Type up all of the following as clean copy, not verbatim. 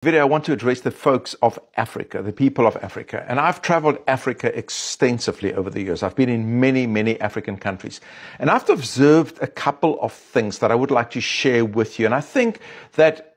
Video, I want to address the folks of Africa, the people of Africa. And I've traveled Africa extensively over the years. I've been in many, many African countries. And I've observed a couple of things that I would like to share with you. And I think that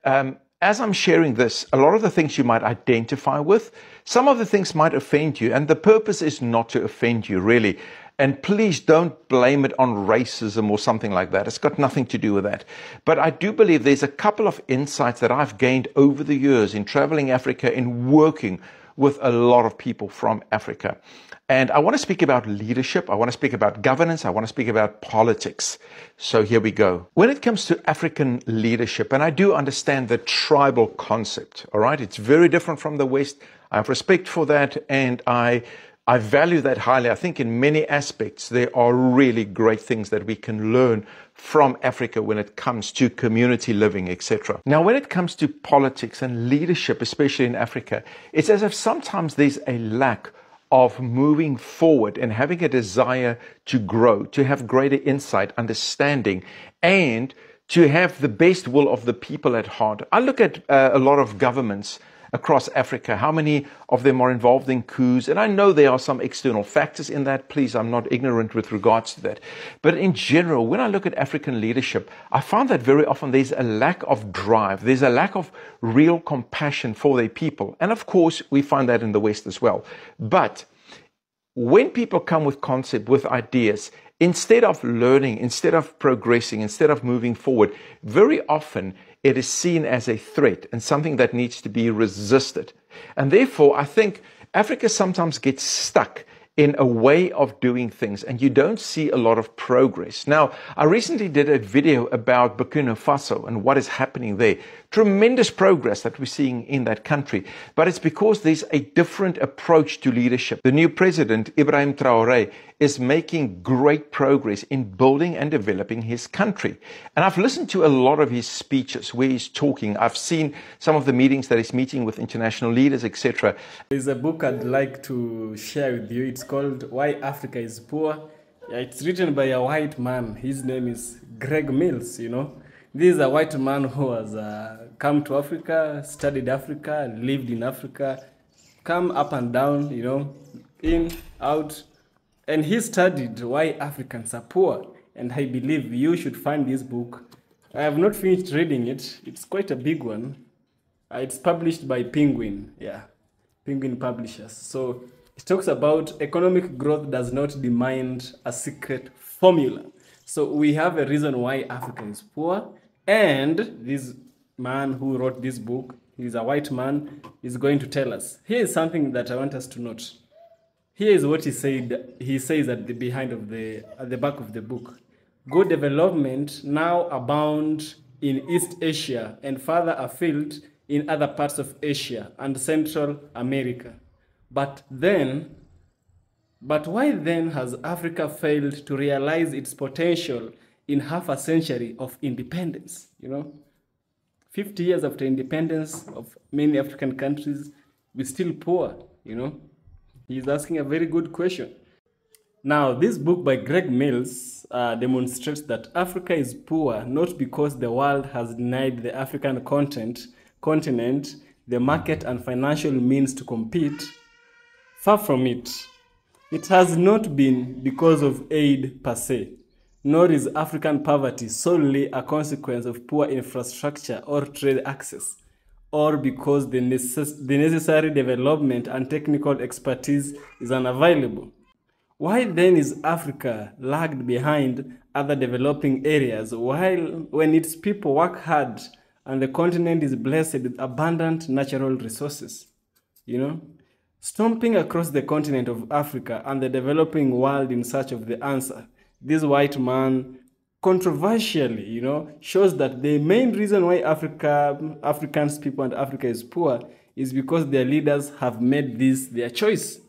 as I'm sharing this, a lot of the things you might identify with, some of the things might offend you. And the purpose is not to offend you, really. And please don't blame it on racism or something like that. It's got nothing to do with that. But I do believe there's a couple of insights that I've gained over the years in traveling Africa, in working with a lot of people from Africa. And I want to speak about leadership. I want to speak about governance. I want to speak about politics. So here we go. When it comes to African leadership, and I do understand the tribal concept, all right? It's very different from the West. I have respect for that, and I value that highly. I think in many aspects, there are really great things that we can learn from Africa when it comes to community living, etc. Now, when it comes to politics and leadership, especially in Africa, it's as if sometimes there's a lack of moving forward and having a desire to grow, to have greater insight, understanding, and to have the best will of the people at heart. I look at a lot of governments across Africa, how many of them are involved in coups? And I know there are some external factors in that. Please, I'm not ignorant with regards to that. But in general, when I look at African leadership, I find that very often there's a lack of drive. There's a lack of real compassion for their people. And of course, we find that in the West as well. But when people come with concept, with ideas, instead of learning, instead of progressing, instead of moving forward, very often it is seen as a threat and something that needs to be resisted. And therefore, I think Africa sometimes gets stuck in a way of doing things, and you don't see a lot of progress. Now, I recently did a video about Burkina Faso and what is happening there. Tremendous progress that we're seeing in that country, but it's because there's a different approach to leadership. The new president, Ibrahim Traoré, is making great progress in building and developing his country. And I've listened to a lot of his speeches where he's talking. I've seen some of the meetings that he's meeting with international leaders, etc. There's a book I'd like to share with you. It's called Why Africa is Poor. It's written by a white man. His name is Greg Mills, you know. This is a white man who has come to Africa, studied Africa, lived in Africa, come up and down, you know, in, out. And he studied why Africans are poor. And I believe you should find this book. I have not finished reading it. It's quite a big one. It's published by Penguin, Penguin Publishers. So it talks about economic growth does not demand a secret formula. So we have a reason why Africa is poor. And this man who wrote this book, he's a white man, is going to tell us. Here is something that I want us to note. Here is what he said. He says at the back of the book. Good development now abound in East Asia and further afield in other parts of Asia and Central America. But why then has Africa failed to realize its potential in half a century of independence? You know, 50 years after independence of many African countries, we're still poor, you know. He's asking a very good question. Now, this book by Greg Mills demonstrates that Africa is poor not because the world has denied the African continent the market and financial means to compete. Far from it. It has not been because of aid per se, nor is African poverty solely a consequence of poor infrastructure or trade access, or because the necessary development and technical expertise is unavailable. Why then is Africa lagged behind other developing areas when its people work hard and the continent is blessed with abundant natural resources? You know, stomping across the continent of Africa and the developing world in search of the answer, this white man controversially, you know, shows that the main reason why Africans people and Africa is poor is because their leaders have made this their choice.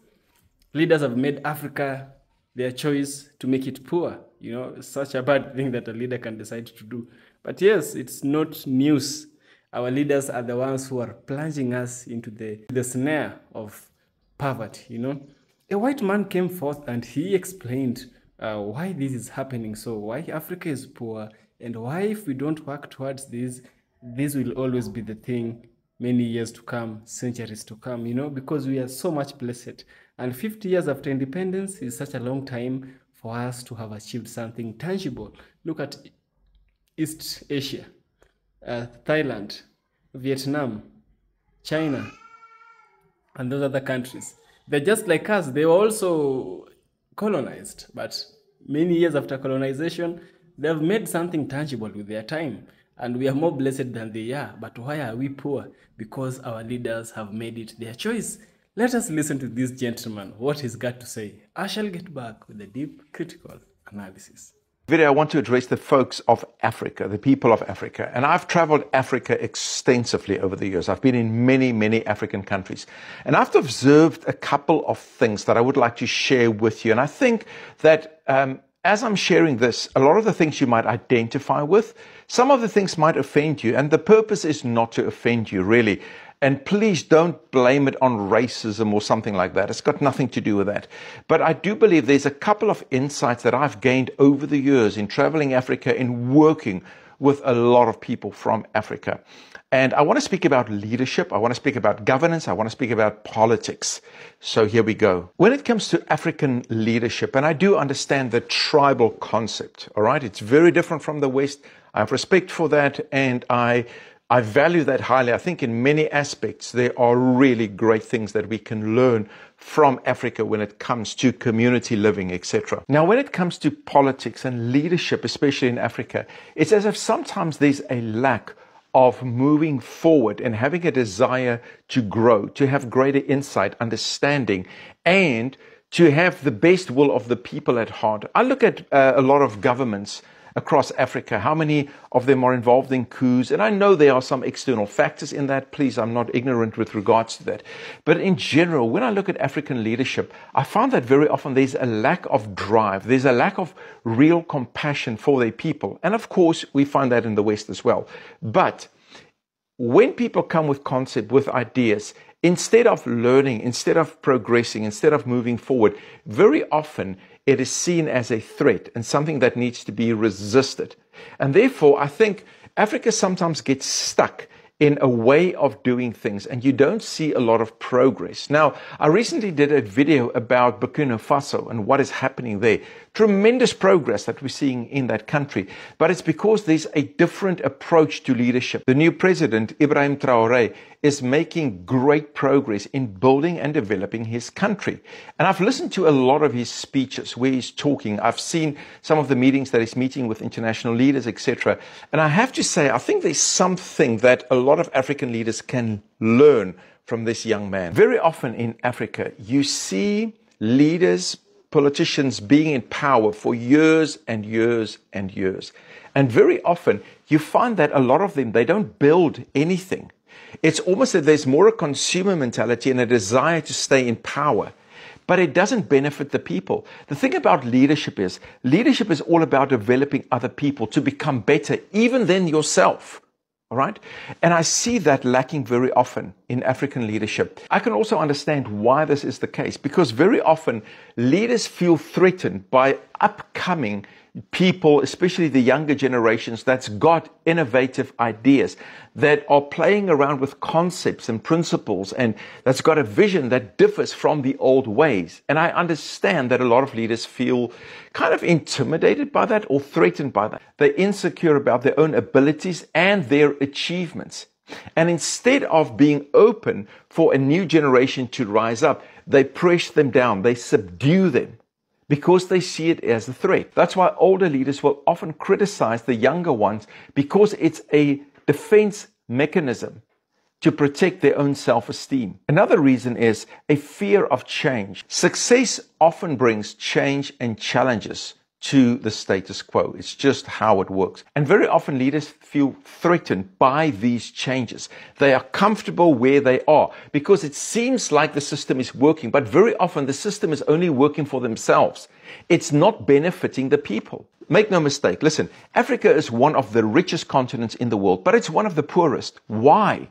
Leaders have made Africa their choice to make it poor. You know, such a bad thing that a leader can decide to do. But yes, it's not news. Our leaders are the ones who are plunging us into the snare of poverty, you know. A white man came forth and he explained why this is happening. So why Africa is poor and why if we don't work towards this will always be the thing many years to come, centuries to come, you know, because we are so much blessed. And 50 years after independence is such a long time for us to have achieved something tangible. Look at East Asia, Thailand, Vietnam, China, and those other countries. They're just like us. They were also colonized, but many years after colonization, they've made something tangible with their time. And we are more blessed than they are. But why are we poor? Because our leaders have made it their choice. Let us listen to this gentleman, what he's got to say. I shall get back with a deep, critical analysis. Video, I want to address the folks of Africa, the people of Africa. And I've traveled Africa extensively over the years. I've been in many, many African countries. And I've observed a couple of things that I would like to share with you. And I think that as I'm sharing this, a lot of the things you might identify with, some of the things might offend you. And the purpose is not to offend you, really. And please don't blame it on racism or something like that. It's got nothing to do with that. But I do believe there's a couple of insights that I've gained over the years in traveling Africa, in working with a lot of people from Africa. And I want to speak about leadership. I want to speak about governance. I want to speak about politics. So here we go. When it comes to African leadership, and I do understand the tribal concept, all right? It's very different from the West. I have respect for that, and I value that highly. I think in many aspects, there are really great things that we can learn from Africa when it comes to community living, etc. Now, when it comes to politics and leadership, especially in Africa, it's as if sometimes there's a lack of moving forward and having a desire to grow, to have greater insight, understanding, and to have the best will of the people at heart. I look at a lot of governments across Africa, how many of them are involved in coups? And I know there are some external factors in that. Please, I'm not ignorant with regards to that. But in general, when I look at African leadership, I find that very often there's a lack of drive. There's a lack of real compassion for their people. And of course, we find that in the West as well. But when people come with concept, with ideas, instead of learning, instead of progressing, instead of moving forward, very often it is seen as a threat and something that needs to be resisted. And therefore, I think Africa sometimes gets stuck in a way of doing things, and you don't see a lot of progress. Now, I recently did a video about Burkina Faso and what is happening there. Tremendous progress that we're seeing in that country, but it's because there's a different approach to leadership. The new president, Ibrahim Traoré, is making great progress in building and developing his country. And I've listened to a lot of his speeches where he's talking. I've seen some of the meetings that he's meeting with international leaders, etc. And I have to say, I think there's something that a lot of African leaders can learn from this young man. Very often in Africa, you see leaders, politicians being in power for years and years and years. And very often you find that a lot of them, they don't build anything. It's almost that there's more a consumer mentality and a desire to stay in power, but it doesn't benefit the people. The thing about leadership is all about developing other people to become better, even than yourself. All right? And I see that lacking very often in African leadership. I can also understand why this is the case, because very often leaders feel threatened by upcoming people, especially the younger generations, that's got innovative ideas, that are playing around with concepts and principles, and that's got a vision that differs from the old ways. And I understand that a lot of leaders feel kind of intimidated by that or threatened by that. They're insecure about their own abilities and their achievements. And instead of being open for a new generation to rise up, they press them down, they subdue them, because they see it as a threat. That's why older leaders will often criticize the younger ones, because it's a defense mechanism to protect their own self-esteem. Another reason is a fear of change. Success often brings change and challenges to the status quo. It's just how it works. And very often leaders feel threatened by these changes. They are comfortable where they are because it seems like the system is working, but very often the system is only working for themselves. It's not benefiting the people. Make no mistake, listen, Africa is one of the richest continents in the world, but it's one of the poorest. Why?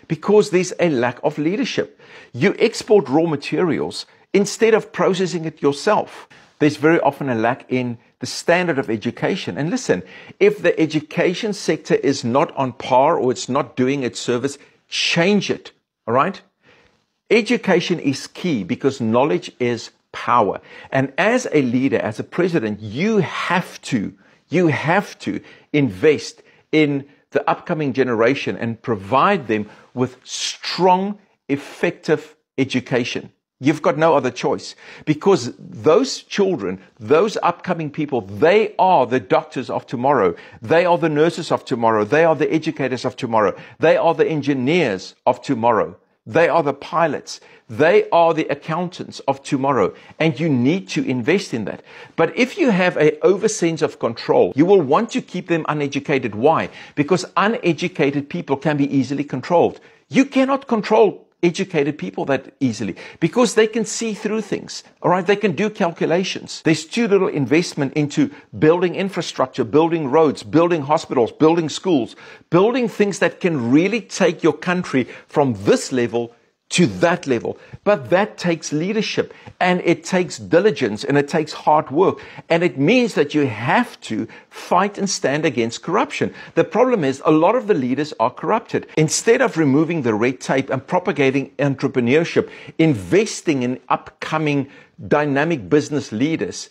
Because there's a lack of leadership. You export raw materials instead of processing it yourself. There's very often a lack in the standard of education. And listen, if the education sector is not on par or it's not doing its service, change it. All right? Education is key because knowledge is power. And as a leader, as a president, you have to invest in the upcoming generation and provide them with strong, effective education. You've got no other choice because those children, those upcoming people, they are the doctors of tomorrow. They are the nurses of tomorrow. They are the educators of tomorrow. They are the engineers of tomorrow. They are the pilots. They are the accountants of tomorrow. And you need to invest in that. But if you have an over sense of control, you will want to keep them uneducated. Why? Because uneducated people can be easily controlled. You cannot control educated people that easily because they can see through things. All right. They can do calculations. There's too little investment into building infrastructure, building roads, building hospitals, building schools, building things that can really take your country from this level to that level. But that takes leadership and it takes diligence and it takes hard work. And it means that you have to fight and stand against corruption. The problem is a lot of the leaders are corrupted. Instead of removing the red tape and propagating entrepreneurship, investing in upcoming dynamic business leaders,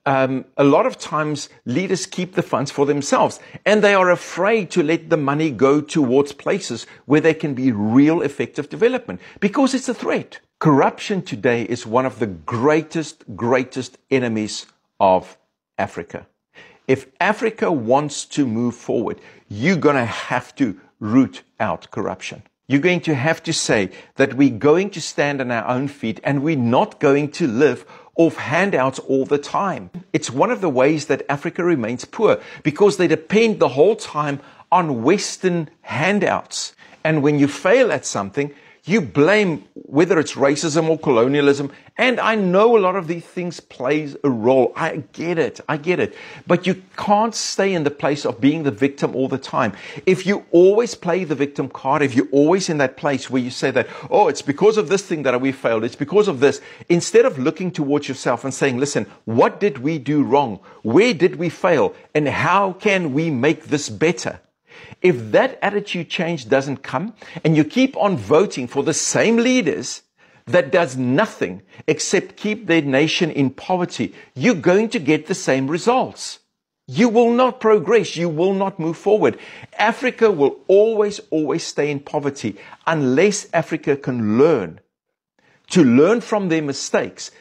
a lot of times leaders keep the funds for themselves and they are afraid to let the money go towards places where there can be real effective development because it's a threat. Corruption today is one of the greatest enemies of Africa. If Africa wants to move forward, you're going to have to root out corruption. You're going to have to say that we're going to stand on our own feet and we're not going to live off handouts all the time. It's one of the ways that Africa remains poor because they depend the whole time on Western handouts. And when you fail at something, you blame whether it's racism or colonialism. And I know a lot of these things plays a role. I get it. But you can't stay in the place of being the victim all the time. If you always play the victim card, if you're always in that place where you say that, oh, it's because of this thing that we failed. It's because of this. Instead of looking towards yourself and saying, listen, what did we do wrong? Where did we fail? And how can we make this better? If that attitude change doesn't come and you keep on voting for the same leaders that does nothing except keep their nation in poverty, you're going to get the same results. You will not progress. You will not move forward. Africa will always stay in poverty unless Africa can learn from their mistakes,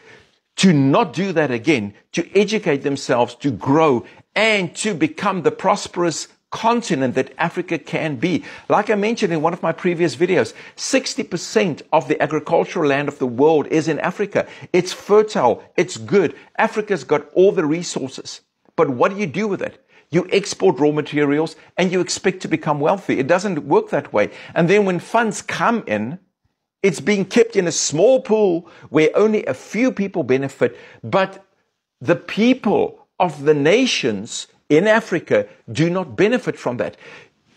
to not do that again, to educate themselves, to grow, and to become the prosperous continent that Africa can be. Like I mentioned in one of my previous videos, 60% of the agricultural land of the world is in Africa. It's fertile. It's good. Africa's got all the resources. But what do you do with it? You export raw materials and you expect to become wealthy. It doesn't work that way. And then when funds come in, it's being kept in a small pool where only a few people benefit, but the people of the nations in Africa do not benefit from that.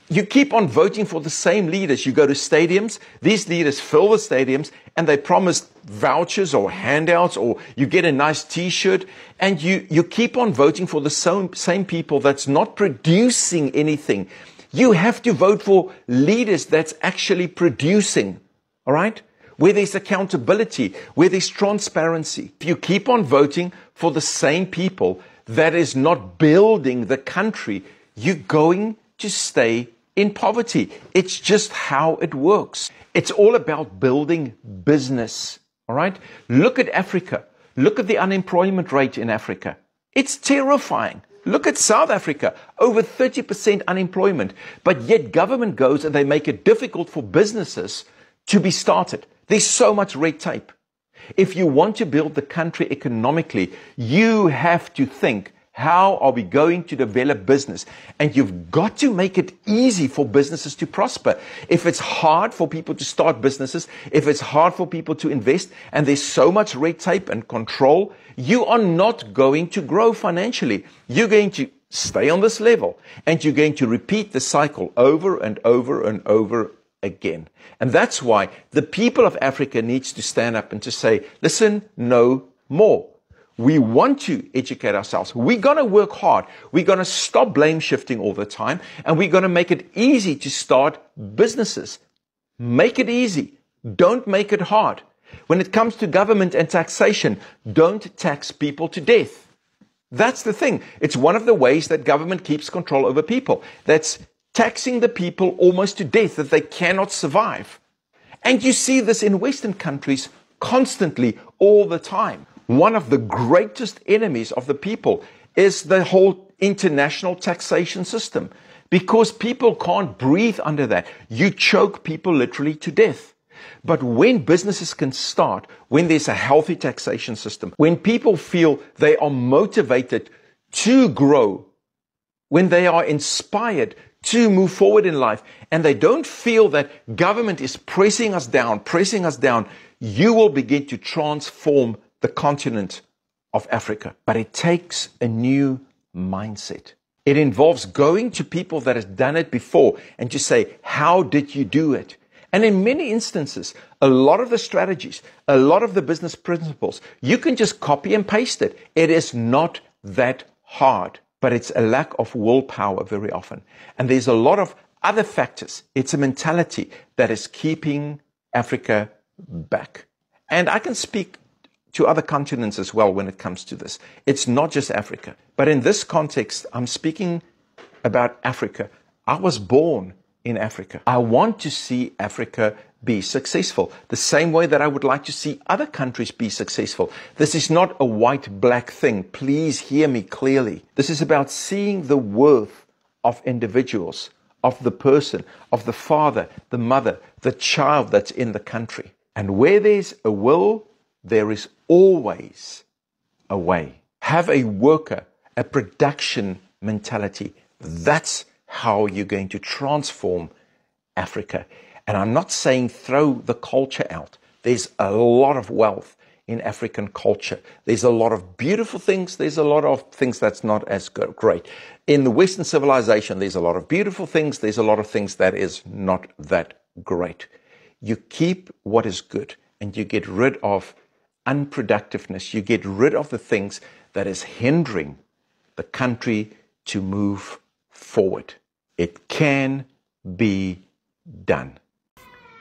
You keep on voting for the same leaders. You go to stadiums, these leaders fill the stadiums and they promise vouchers or handouts, or you get a nice t-shirt, and you keep on voting for the same people that's not producing anything. You have to vote for leaders that's actually producing, all right? Where there's accountability, where there's transparency. If you keep on voting for the same people that is not building the country, you're going to stay in poverty. It's just how it works. It's all about building business. All right? Look at Africa. Look at the unemployment rate in Africa. It's terrifying. Look at South Africa, over 30% unemployment. But yet government goes and they make it difficult for businesses to be started. There's so much red tape. If you want to build the country economically, you have to think, how are we going to develop business? And you've got to make it easy for businesses to prosper. If it's hard for people to start businesses, if it's hard for people to invest, and there's so much red tape and control, you are not going to grow financially. You're going to stay on this level, and you're going to repeat the cycle over and over and over again. And that's why the people of Africa needs to stand up and to say, listen, no more. We want to educate ourselves. We're going to work hard. We're going to stop blame shifting all the time. And we're going to make it easy to start businesses. Make it easy. Don't make it hard. When it comes to government and taxation, don't tax people to death. That's the thing. It's one of the ways that government keeps control over people. That's taxing the people almost to death, that they cannot survive. And you see this in Western countries constantly, all the time. One of the greatest enemies of the people is the whole international taxation system, because people can't breathe under that. You choke people literally to death. But when businesses can start, when there's a healthy taxation system, when people feel they are motivated to grow, when they are inspired to move forward in life, and they don't feel that government is pressing us down, you will begin to transform the continent of Africa. But it takes a new mindset. It involves going to people that have done it before and to say, how did you do it? And in many instances, a lot of the strategies, a lot of the business principles, you can just copy and paste it. It is not that hard, but it's a lack of willpower very often. And there's a lot of other factors. It's a mentality that is keeping Africa back. And I can speak to other continents as well when it comes to this. It's not just Africa. But in this context, I'm speaking about Africa. I was born in Africa. I want to see Africa be successful, the same way that I would like to see other countries be successful. This is not a white-black thing. Please hear me clearly. This is about seeing the worth of individuals, of the person, of the father, the mother, the child that's in the country. And where there's a will, there is always a way. Have a worker, a production mentality. That's how you're going to transform Africa. And I'm not saying throw the culture out. There's a lot of wealth in African culture. There's a lot of beautiful things. There's a lot of things that's not as great. In the Western civilization, there's a lot of beautiful things. There's a lot of things that is not that great. You keep what is good and you get rid of unproductiveness. You get rid of the things that is hindering the country to move forward. It can be done.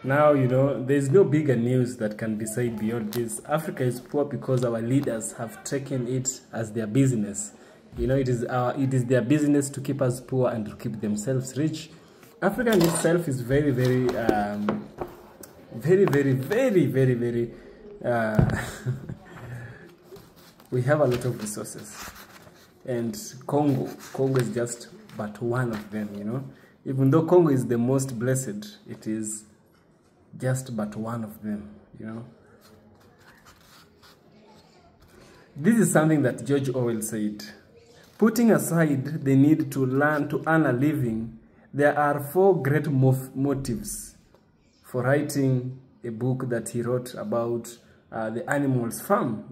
Now, there's no bigger news that can be said beyond this. Africa is poor because our leaders have taken it as their business. It is their business to keep us poor and to keep themselves rich. Africa in itself is very, very, we have a lot of resources. And Congo is just but one of them, Even though Congo is the most blessed, it is just but one of them, This is something that George Orwell said. Putting aside the need to learn to earn a living, there are 4 great motives for writing a book that he wrote about the animals farm,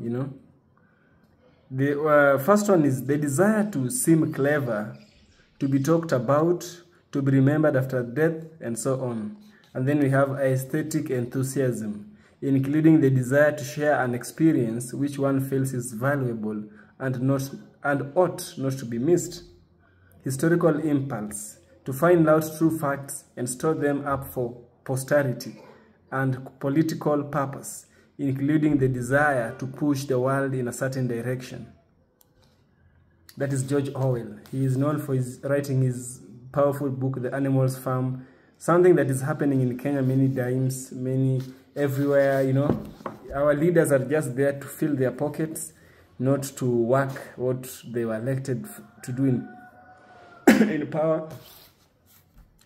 The first one is the desire to seem clever, to be talked about, to be remembered after death, and so on. And then we have aesthetic enthusiasm, including the desire to share an experience which one feels is valuable and ought not to be missed. Historical impulse, to find out true facts and store them up for posterity. And political purpose, including the desire to push the world in a certain direction. That is George Orwell. He is known for writing his powerful book, The Animals Farm, something that is happening in Kenya many times, everywhere, Our leaders are just there to fill their pockets, not to work what they were elected to do in power.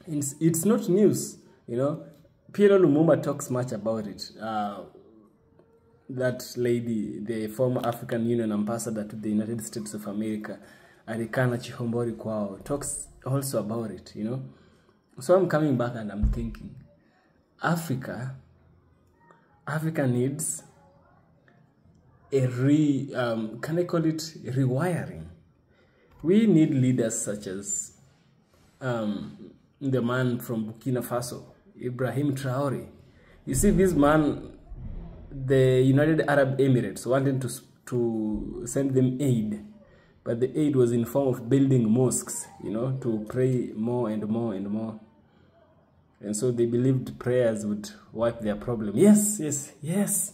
It's not news, Pierre Lumumba talks much about it. That lady, the former African Union ambassador to the United States of America, Arikana Chihombori Kwao, talks also about it, So I'm coming back and I'm thinking, Africa needs a can I call it rewiring? We need leaders such as the man from Burkina Faso, Ibrahim Traore. You see, this man, the United Arab Emirates wanted to send them aid, but the aid was in form of building mosques, to pray more and more and more. And so they believed prayers would wipe their problem. Yes, yes, yes.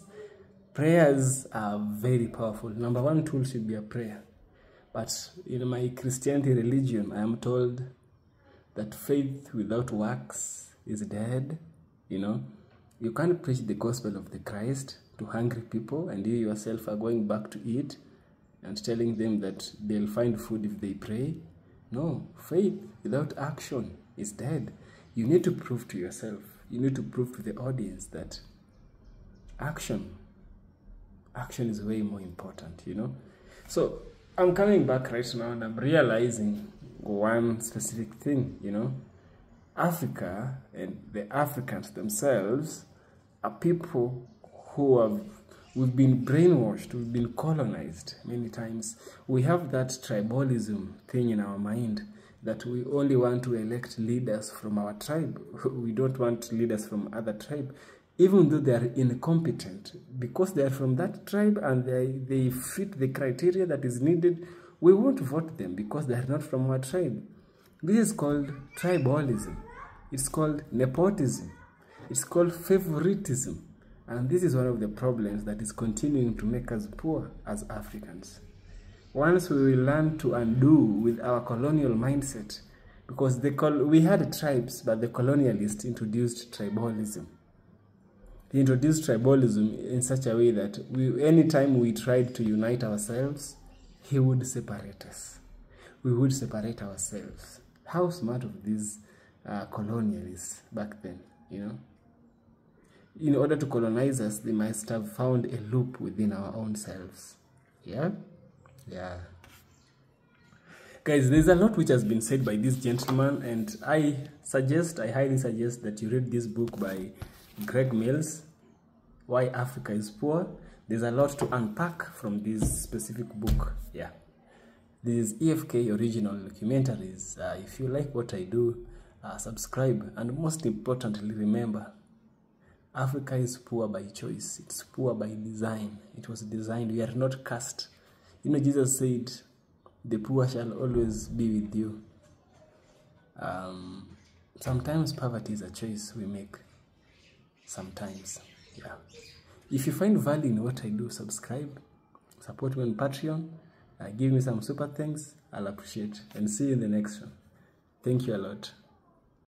Prayers are very powerful. Number one tool should be a prayer. But in my Christianity religion, I am told that faith without works is dead. You know, you can't preach the gospel of the Christ to hungry people and you yourself are going back to eat and telling them that they'll find food if they pray. No, faith without action is dead. You need to prove to yourself, you need to prove to the audience that action is way more important, you know. So I'm coming back right now and I'm realizing one specific thing, you know. Africa and the Africans themselves are people we've been brainwashed, we've been colonized many times. We have that tribalism thing in our mind that we only want to elect leaders from our tribe. We don't want leaders from other tribe, even though they are incompetent. Because they are from that tribe and they fit the criteria that is needed, we won't vote them because they are not from our tribe. This is called tribalism. It's called nepotism. It's called favoritism. And this is one of the problems that is continuing to make us poor as Africans. Once we will learn to undo with our colonial mindset, because we had tribes, but the colonialists introduced tribalism. He introduced tribalism in such a way that anytime we tried to unite ourselves, he would separate us. We would separate ourselves. How smart of these colonialists back then, you know? In order to colonize us, they must have found a loop within our own selves. Yeah? Yeah. Guys, there's a lot which has been said by this gentleman, and I highly suggest that you read this book by Greg Mills, Why Africa is Poor. There's a lot to unpack from this specific book. Yeah. This is EFK Original Documentaries. If you like what I do, subscribe, and most importantly, remember, Africa is poor by choice. It's poor by design. It was designed. We are not cursed. You know, Jesus said, the poor shall always be with you. Sometimes poverty is a choice we make. Sometimes, yeah. If you find value in what I do, subscribe, support me on Patreon, give me some super thanks. I'll appreciate. And see you in the next one. Thank you a lot.